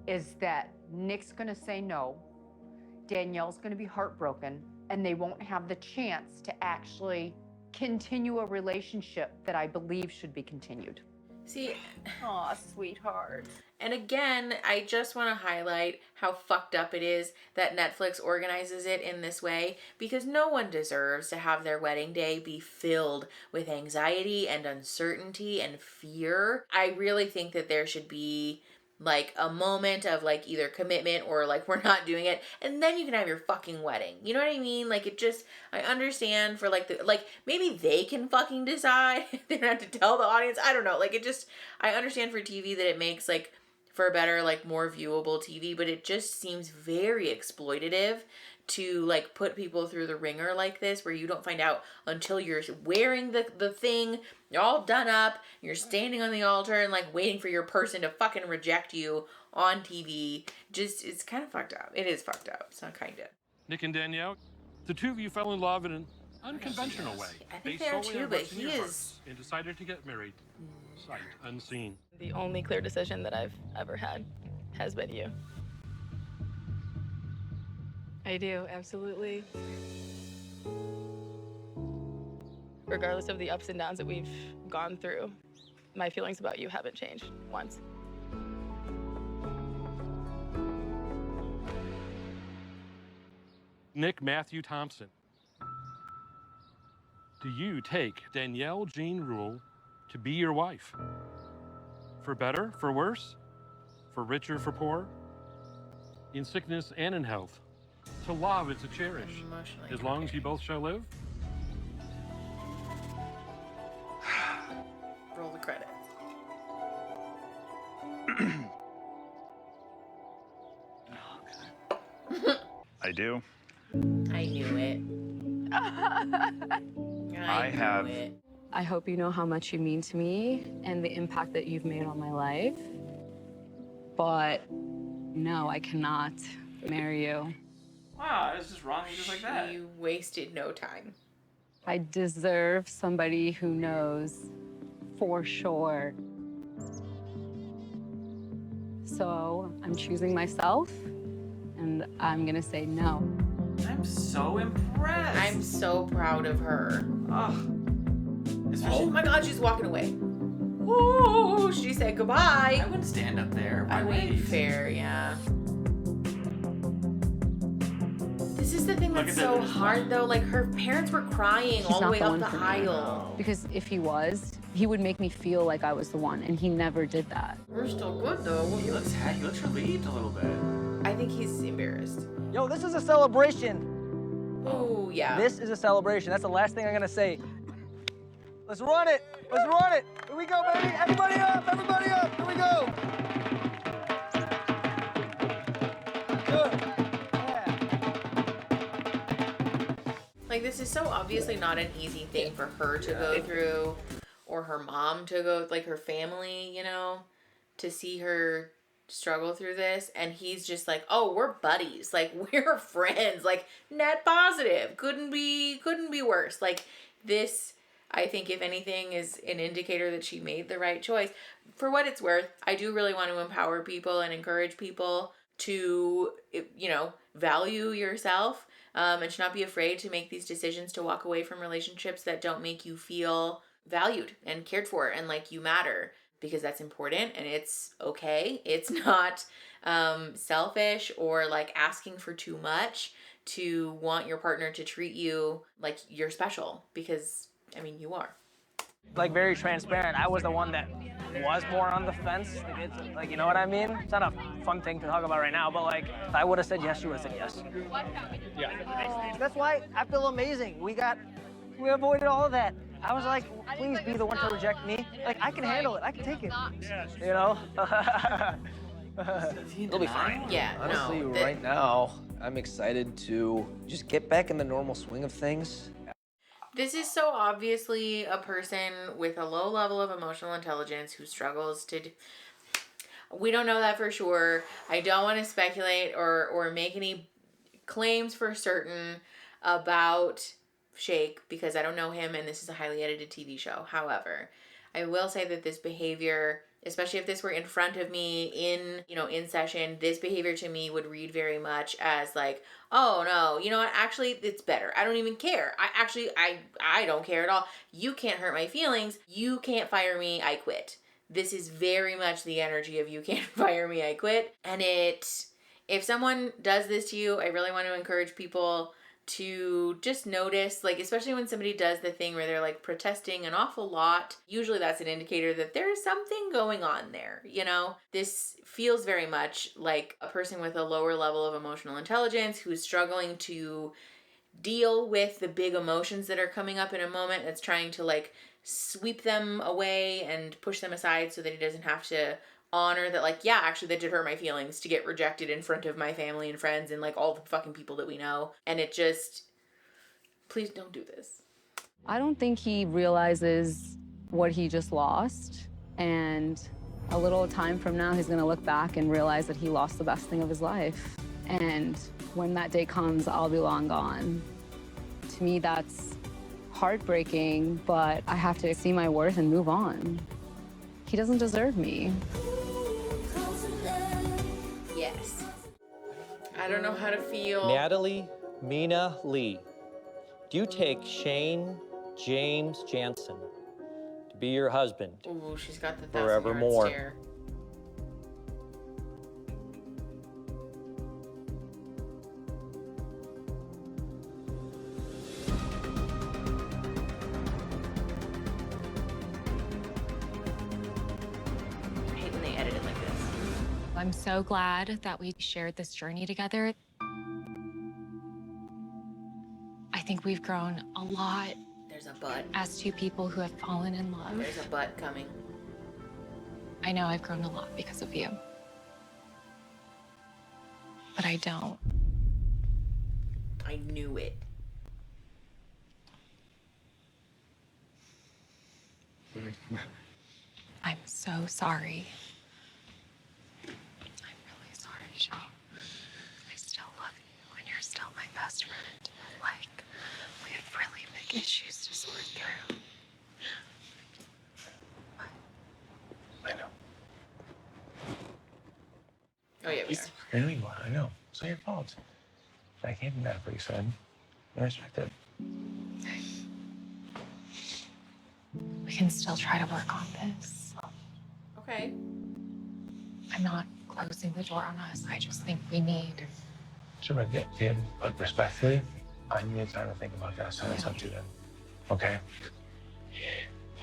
is that Nick's gonna say no, Danielle's gonna be heartbroken, and they won't have the chance to actually continue a relationship that I believe should be continued. See, aw, sweetheart. and again, I just want to highlight how fucked up it is that Netflix organizes it in this way, because no one deserves to have their wedding day be filled with anxiety and uncertainty and fear. I really think that there should be like a moment of like either commitment or like we're not doing it, and then you can have your fucking wedding. You know what I mean? Like, it just, I understand for like the, like maybe they can fucking decide. They don't have to tell the audience. I don't know. Like, it just, I understand for TV that it makes like for a better, like more viewable TV, but it just seems very exploitative to like put people through the ringer like this, where you don't find out until you're wearing the thing, you're all done up, you're standing on the altar and like waiting for your person to fucking reject you on TV. Just, it's kind of fucked up. It is fucked up. It's not kind of. Nick and Danielle, the two of you fell in love in an unconventional way. I think based they are solely too, on but what's in he your is. hearts, and decided to get married, sight unseen. The only clear decision that I've ever had has been you. I do, absolutely. Regardless of the ups and downs that we've gone through, my feelings about you haven't changed once. Nick Matthew Thompson, do you take Danielle Jean Rule to be your wife? For better, for worse, for richer, for poor, in sickness and in health, to love and to cherish, as long as you both shall live? Roll the credits. I do. I knew it. I have. Knew it. I hope you know how much you mean to me and the impact that you've made on my life. But no, I cannot marry you. Wow, it's just wrong just like that. You wasted no time. I deserve somebody who knows for sure. So I'm choosing myself, and I'm gonna say no. I'm so impressed. I'm so proud of her. Ugh. Oh my God, she's walking away. Oh, she said goodbye. I wouldn't stand up there. I mean, fair, yeah. This is the thing that's so hard, though. Like, her parents were crying all the way up the aisle. Because if he was, he would make me feel like I was the one, and he never did that. We're still good, though. He looks relieved a little bit. I think he's embarrassed. Yo, this is a celebration. Oh, yeah. This is a celebration. That's the last thing I'm gonna say. Let's run it. Let's run it. Here we go, baby. Everybody up. Everybody up. Here we go. Good. Like, this is so obviously not an easy thing for her to go through, or her mom to go, like her family, you know, to see her struggle through this. And he's just like, oh, we're buddies. Like, we're friends. Like, net positive. Couldn't be worse. Like, this, I think, if anything, is an indicator that she made the right choice. For what it's worth, I do really want to empower people and encourage people to, you know, value yourself, and should not be afraid to make these decisions to walk away from relationships that don't make you feel valued and cared for and like you matter, because that's important and it's okay. It's not selfish or like asking for too much to want your partner to treat you like you're special, because I mean, you are. Like, very transparent. I was the one that was more on the fence. Like, you know what I mean? It's not a fun thing to talk about right now, but like, if I would have said yes, you would have said yes. Yeah. That's why I feel amazing. We avoided all of that. I was like, please be the one to reject me. Like, I can handle it. I can take it. You know? It'll be fine. Yeah, honestly, no, right now, I'm excited to just get back in the normal swing of things. This is so obviously a person with a low level of emotional intelligence who struggles to... We don't know that for sure. I don't want to speculate or make any claims for certain about Shake, because I don't know him and this is a highly edited TV show. However, I will say that this behavior, especially if this were in front of me in session, this behavior to me would read very much as like, oh no, you know what, actually it's better. I don't even care. I don't care at all. You can't hurt my feelings. You can't fire me. I quit. this is very much the energy of you can't fire me, I quit. And if someone does this to you, I really want to encourage people to just notice, like, especially when somebody does the thing where they're like protesting an awful lot, usually that's an indicator that there's something going on there, you know? This feels very much like a person with a lower level of emotional intelligence who's struggling to deal with the big emotions that are coming up in a moment, that's trying to like sweep them away and push them aside so that he doesn't have to honor that, like, yeah, actually that did hurt my feelings to get rejected in front of my family and friends and like all the fucking people that we know. And it just, please don't do this. I don't think he realizes what he just lost. And a little time from now, he's gonna look back and realize that he lost the best thing of his life. And when that day comes, I'll be long gone. To me, that's heartbreaking, but I have to see my worth and move on. He doesn't deserve me. Yes. I don't know how to feel. Natalie Mina Lee, do you take Shayne James Jansen to be your husband? Ooh, she's got the forevermore. Stare. I'm so glad that we shared this journey together. I think we've grown a lot. There's a but. As two people who have fallen in love. There's a but coming. I know I've grown a lot because of you. But I don't. I knew it. I'm so sorry. Shayne. I still love you, and you're still my best friend. Like, we have really big issues to sort through. I know. Oh, yeah, we are. I know you are. I know. It's not your fault. I can't be mad at what you said. I respect it. We can still try to work on this. Okay. I'm not closing the door on us. I just think we need. Sure, but respectfully, I need time to think about that, so it's up to them. Okay?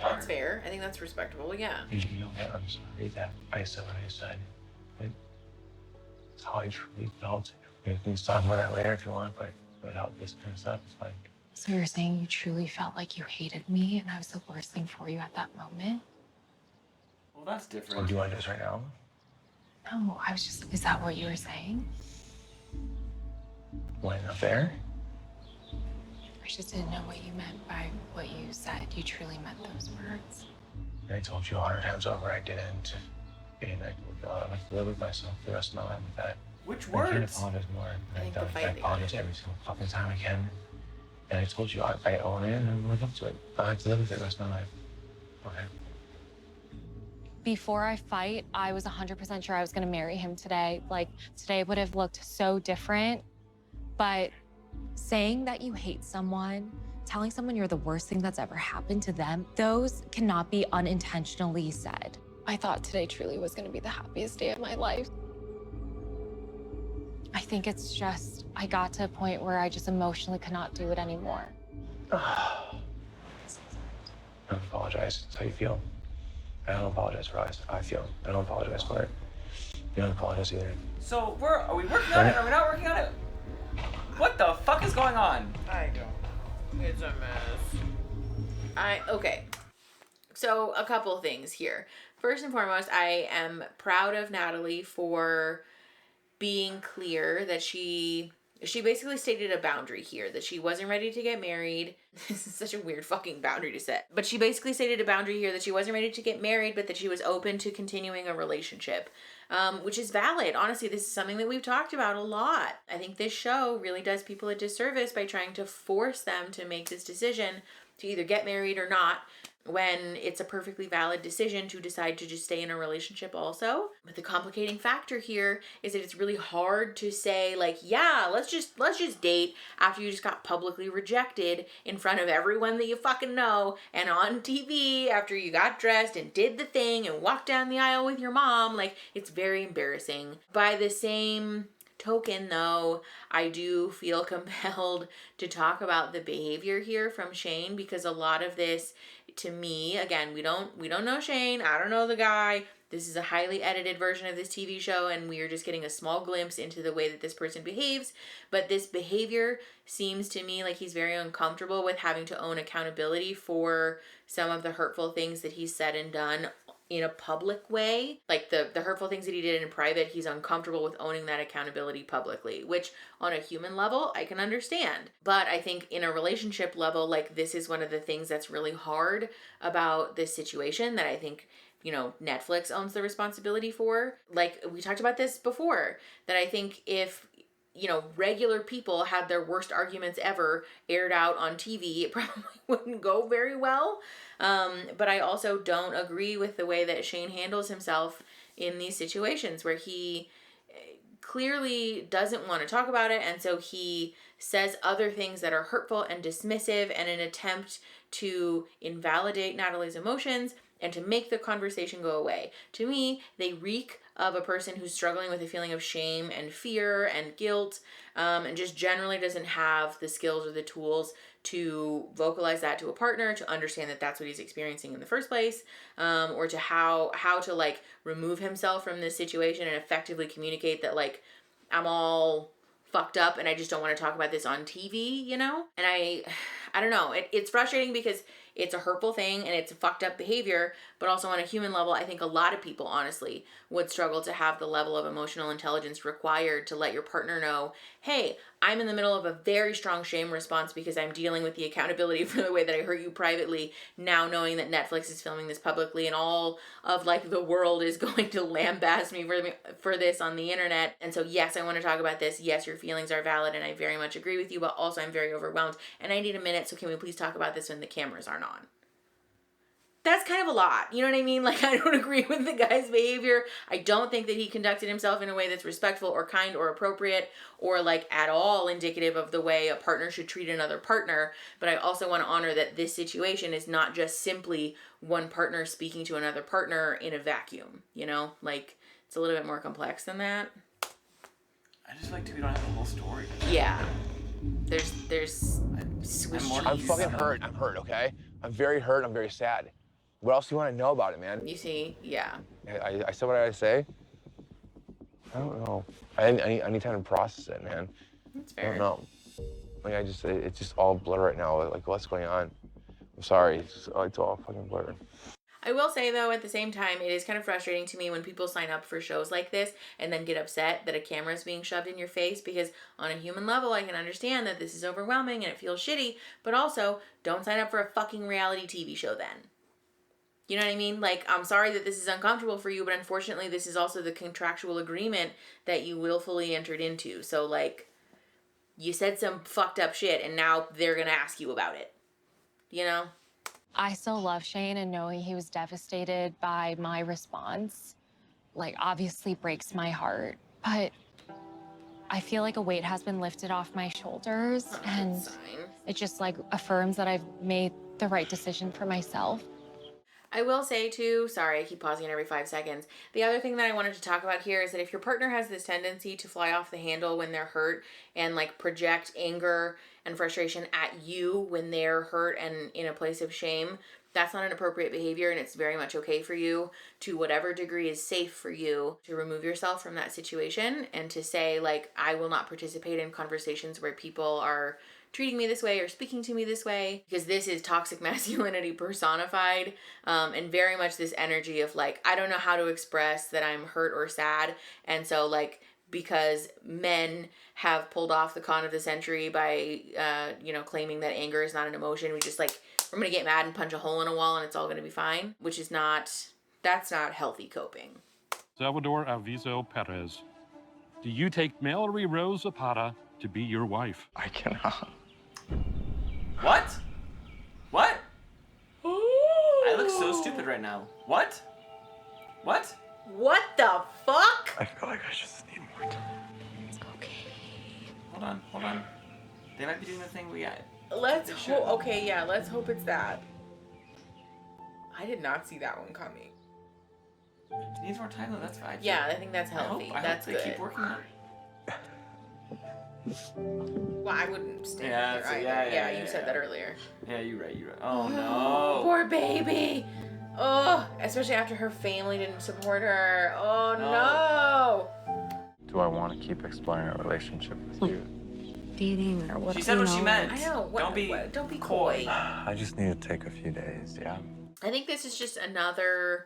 That's fair. I think that's respectable, yeah. You know what? I'm sorry that I said what I said. It's how I truly felt. We can talk about that later if you want, but without this kind of stuff, it's like. So you're saying you truly felt like you hated me and I was the worst thing for you at that moment? Well, that's different. Well, do you want to do this right now? No, I was just, is that what you were saying? Why not fair? I just didn't know what you meant by what you said. You truly meant those words. I told you 100 times over I didn't. And I like to live with myself the rest of my life with that. Which words? I can't words? apologize more. I the apologize every single fucking time I can. And I told you I own it and I live up to it. I have to live with it the rest of my life. Okay? Before I fight, I was 100% sure I was gonna marry him today. Like, today would have looked so different. But saying that you hate someone, telling someone you're the worst thing that's ever happened to them, those cannot be unintentionally said. I thought today truly was gonna be the happiest day of my life. I think it's just, I got to a point where I just emotionally could not do it anymore. Don't apologize. That's how you feel. I don't apologize for how I feel. I don't apologize for it. You don't apologize either. So are we working on it? Are we not working on it? What the fuck is going on? I don't. It's a mess. Okay. So a couple things here. First and foremost, I am proud of Natalie for being clear that she basically stated a boundary here, that she wasn't ready to get married. This is such a weird fucking boundary to set. But she basically stated a boundary here that she wasn't ready to get married, but that she was open to continuing a relationship, which is valid. Honestly, this is something that we've talked about a lot. I think this show really does people a disservice by trying to force them to make this decision to either get married or not. when it's a perfectly valid decision to decide to just stay in a relationship also. But the complicating factor here is that it's really hard to say like, yeah, let's just date after you just got publicly rejected in front of everyone that you fucking know and on TV after you got dressed and did the thing and walked down the aisle with your mom. Like, it's very embarrassing. By the same token though, I do feel compelled to talk about the behavior here from Shayne, because a lot of this, to me, again, we don't know Shayne, I don't know the guy. This is a highly edited version of this TV show, and we are just getting a small glimpse into the way that this person behaves. But this behavior seems to me like he's very uncomfortable with having to own accountability for some of the hurtful things that he's said and done in a public way. Like the hurtful things that he did in private, he's uncomfortable with owning that accountability publicly, which on a human level, I can understand. But I think in a relationship level, like, this is one of the things that's really hard about this situation that I think, you know, Netflix owns the responsibility for. Like, we talked about this before, that I think if, you know, regular people had their worst arguments ever aired out on TV, it probably wouldn't go very well. But I also don't agree with the way that Shayne handles himself in these situations where he clearly doesn't want to talk about it, and so he says other things that are hurtful and dismissive in an attempt to invalidate Natalie's emotions and to make the conversation go away. To me, they reek of a person who's struggling with a feeling of shame and fear and guilt, and just generally doesn't have the skills or the tools to vocalize that to a partner, to understand that that's what he's experiencing in the first place, or to how to like remove himself from this situation and effectively communicate that like, I'm all fucked up and I just don't want to talk about this on TV, you know? And I don't know, it's frustrating because it's a hurtful thing and it's a fucked up behavior, but also on a human level, I think a lot of people honestly would struggle to have the level of emotional intelligence required to let your partner know, hey, I'm in the middle of a very strong shame response because I'm dealing with the accountability for the way that I hurt you privately, now knowing that Netflix is filming this publicly and all of like the world is going to lambaste me for this on the internet. And so yes, I want to talk about this. Yes, your feelings are valid and I very much agree with you, but also I'm very overwhelmed and I need a minute, so can we please talk about this when the cameras aren't on? That's kind of a lot, you know what I mean? Like, I don't agree with the guy's behavior. I don't think that he conducted himself in a way that's respectful or kind or appropriate or like at all indicative of the way a partner should treat another partner. But I also want to honor that this situation is not just simply one partner speaking to another partner in a vacuum, you know? Like, it's a little bit more complex than that. I just like to, we don't have the whole story. Yeah. There's swishy. I'm fucking hurt. I'm hurt, okay? I'm very hurt. I'm very sad. What else do you want to know about it, man? You see, yeah. I said what I say. I don't know. I need time to process it, man. That's fair. I don't know. Like, it's just all blur right now. Like, what's going on? I'm sorry. It's all fucking blur. I will say though, at the same time, it is kind of frustrating to me when people sign up for shows like this and then get upset that a camera is being shoved in your face, because on a human level, I can understand that this is overwhelming and it feels shitty, but also don't sign up for a fucking reality TV show then. You know what I mean? Like, I'm sorry that this is uncomfortable for you, but unfortunately this is also the contractual agreement that you willfully entered into. So like, you said some fucked up shit and now they're gonna ask you about it, you know? I still love Shayne, and knowing he was devastated by my response, like, obviously breaks my heart. But I feel like a weight has been lifted off my shoulders, and it just, like, affirms that I've made the right decision for myself. I will say too, sorry, I keep pausing every 5 seconds. The other thing that I wanted to talk about here is that if your partner has this tendency to fly off the handle when they're hurt and like project anger and frustration at you when they're hurt and in a place of shame, that's not an appropriate behavior, and it's very much okay for you to whatever degree is safe for you to remove yourself from that situation and to say like, I will not participate in conversations where people are treating me this way or speaking to me this way, because this is toxic masculinity personified, and very much this energy of like, I don't know how to express that I'm hurt or sad, and so like, because men have pulled off the con of the century by you know, claiming that anger is not an emotion, we just like, we're gonna get mad and punch a hole in a wall and it's all gonna be fine, which is not, that's not healthy coping. Salvador Alviso Perez, do you take Mallory Rose Zapata to be your wife? I cannot. What? What? right now. What? What? What the fuck? I feel like I just need more time. Hold on. They might be doing the thing we got. Let's hope. Okay, yeah, let's hope it's that. I did not see that one coming. It needs more time though, that's fine. Yeah, I think that's healthy. I That's hope good. they keep working on it. Well, I wouldn't stay Yeah, there so- either. yeah, You said that earlier. Yeah, you're right. Oh no. Poor baby. Oh, especially after her family didn't support her. Oh no. Do I want to keep exploring a relationship with you? Dating or what? She said what she meant. I know. Don't be coy. I just need to take a few days, yeah? I think this is just another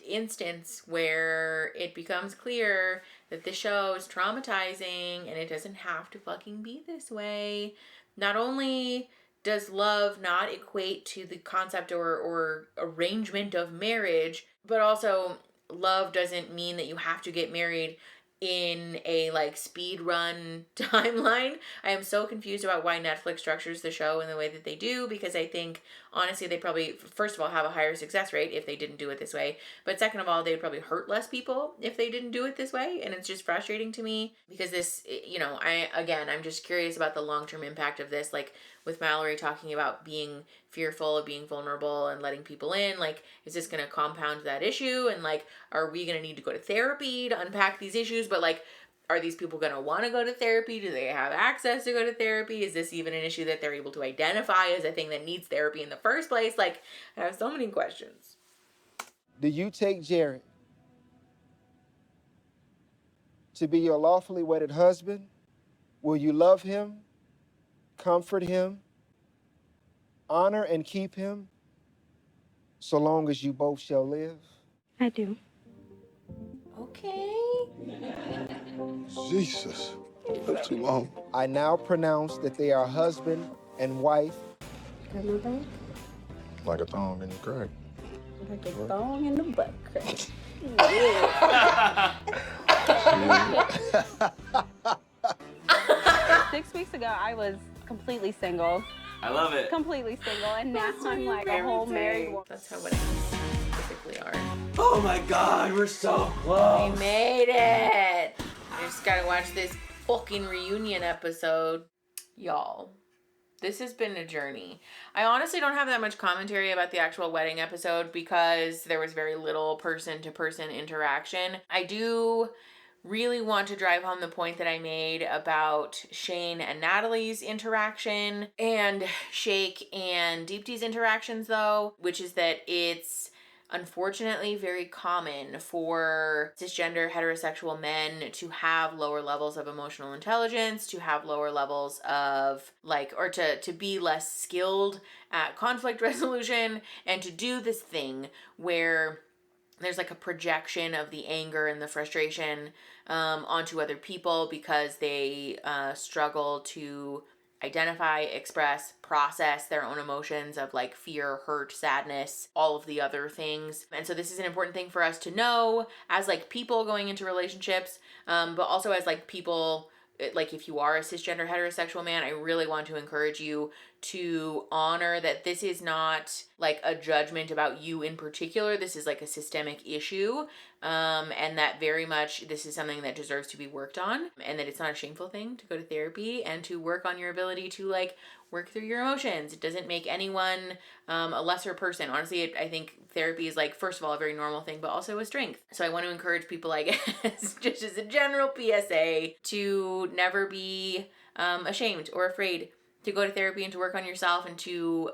instance where it becomes clear that the show is traumatizing and it doesn't have to fucking be this way. Not only does love not equate to the concept or arrangement of marriage, but also love doesn't mean that you have to get married in a like speed run timeline. I am so confused about why Netflix structures the show in the way that they do, because I think honestly they probably, first of all, have a higher success rate if they didn't do it this way, but second of all, they would probably hurt less people if they didn't do it this way. And it's just frustrating to me because this, you know, I'm just curious about the long-term impact of this, like with Mallory talking about being fearful of being vulnerable and letting people in. Like, is this going to compound that issue? And like, are we going to need to go to therapy to unpack these issues? But like, are these people going to want to go to therapy? Do they have access to go to therapy? Is this even an issue that they're able to identify as a thing that needs therapy in the first place? Like, I have so many questions. Do you take Jared to be your lawfully wedded husband? Will you love him, comfort him, honor and keep him, so long as you both shall live? I do. Okay. Jesus, that's too long. I now pronounce that they are husband and wife. Got my back? Like a thong in the crack. Like a thong in the butt crack. 6 weeks ago, I was completely single. I love it. Completely single, and now I'm like a whole married woman. That's how weddings typically are. Oh my god, we're so close. We made it. I just gotta watch this fucking reunion episode. Y'all, this has been a journey. I honestly don't have that much commentary about the actual wedding episode because there was very little person-to-person interaction. I do really want to drive home the point that I made about Shayne and Natalie's interaction and Shake and Deepti's interactions though, which is that it's unfortunately very common for cisgender heterosexual men to have lower levels of emotional intelligence, to have lower levels of like, or to be less skilled at conflict resolution, and to do this thing where there's like a projection of the anger and the frustration onto other people because they struggle to identify, express, process their own emotions of like fear, hurt, sadness, all of the other things. And so this is an important thing for us to know as like people going into relationships, but also as like people, like if you are a cisgender heterosexual man, I really want to encourage you to honor that this is not like a judgment about you in particular. This is like a systemic issue, and that very much this is something that deserves to be worked on, and that it's not a shameful thing to go to therapy and to work on your ability to like work through your emotions. It doesn't make anyone a lesser person. Honestly, I think therapy is like, first of all, a very normal thing, but also a strength. So I want to encourage people, I guess, just as a general PSA, to never be ashamed or afraid to go to therapy and to work on yourself and to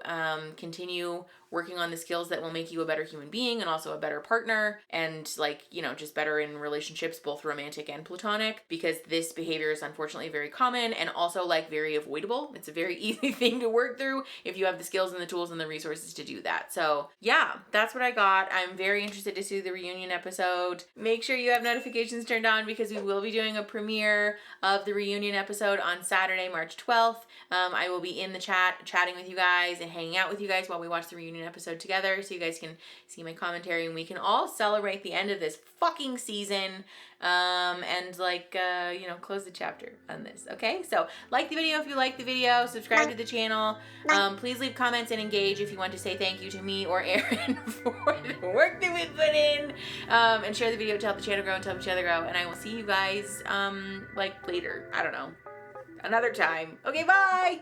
continue working on the skills that will make you a better human being and also a better partner and like, you know, just better in relationships, both romantic and platonic, because this behavior is unfortunately very common and also like very avoidable. It's a very easy thing to work through if you have the skills and the tools and the resources to do that. So yeah, that's what I got. I'm very interested to see the reunion episode. Make sure you have notifications turned on because we will be doing a premiere of the reunion episode on Saturday, March 12th. I will be in the chat chatting with you guys and hanging out with you guys while we watch the reunion reunion episode together so you guys can see my commentary and we can all celebrate the end of this fucking season and like, you know, close the chapter on this, okay? So like the video if you like the video, subscribe to the channel. Please leave comments and engage if you want to say thank you to me or Aaron for the work that we put in. And share the video to help the channel grow and to help each other grow. And I will see you guys like later. I don't know. Another time. Okay, bye!